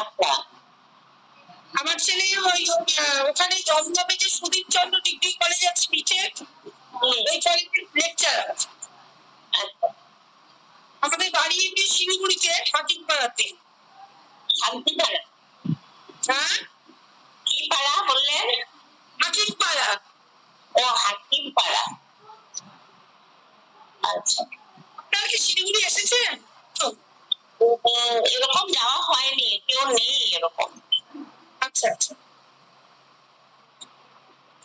আচ্ছা, আমার ছেলে ওই ওখানে জমজমে যে সুদীপ চন্দ্র ডিগ্রি কলেজ আছে নিচে, ওই কলেজের লেকচারার। আচ্ছা, আমাদের বাড়ি এমনি শিলিগুড়িতে হাকিমপাড়াতে। শান্তিপাড়া? হ্যাঁ, কি পাড়া বললেন? হাকিমপাড়া। ও, হাকিমপাড়া। আচ্ছা, আপনারা কি শিলিগুড়ি এসেছেন? এরকম যাওয়া হয়নি, কেউ নেই এরকম। আচ্ছা আচ্ছা।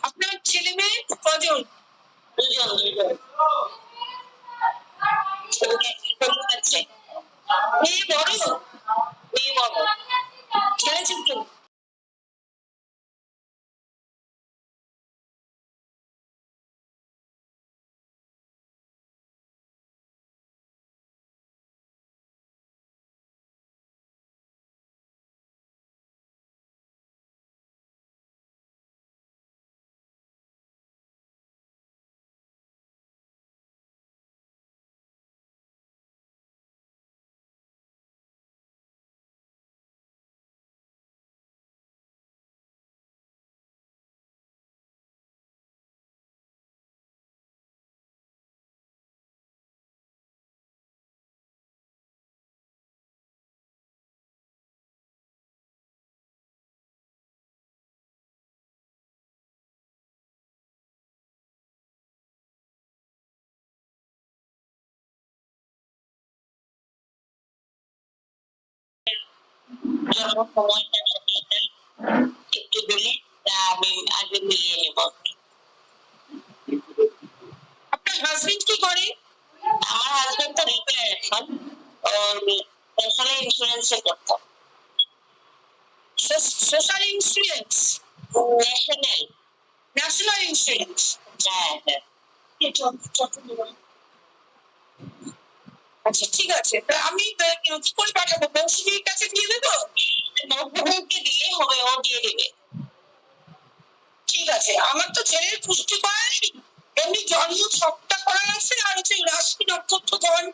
আপনার ছেলে মেয়ে কজন? দুজন। মেয়ে বড়? মেয়ে বড়। ছেলে ছোট? একটু দিলে আমি আগে মিলিয়ে নেব। আপনার হাজবেন্ড কি করে? আমার হাজবেন্ড তো রিটায়ার এখন, ন্যাশনাল ইন্স্যুরেন্সে করতো। Social insurance? National. National insurance? হ্যাঁ হ্যাঁ। আচ্ছা ঠিক আছে, আমি কি করে পাঠাবো? মৌসুমীর কাছে দিয়ে দেবো? নবুকে দিয়ে হবে, ও দিয়ে দেবে। ঠিক আছে। আমার তো ছেলের পুষ্টি করাই, এমনি জলীয় সবটা করা আছে, আর হচ্ছে রাশি নক্ষত্র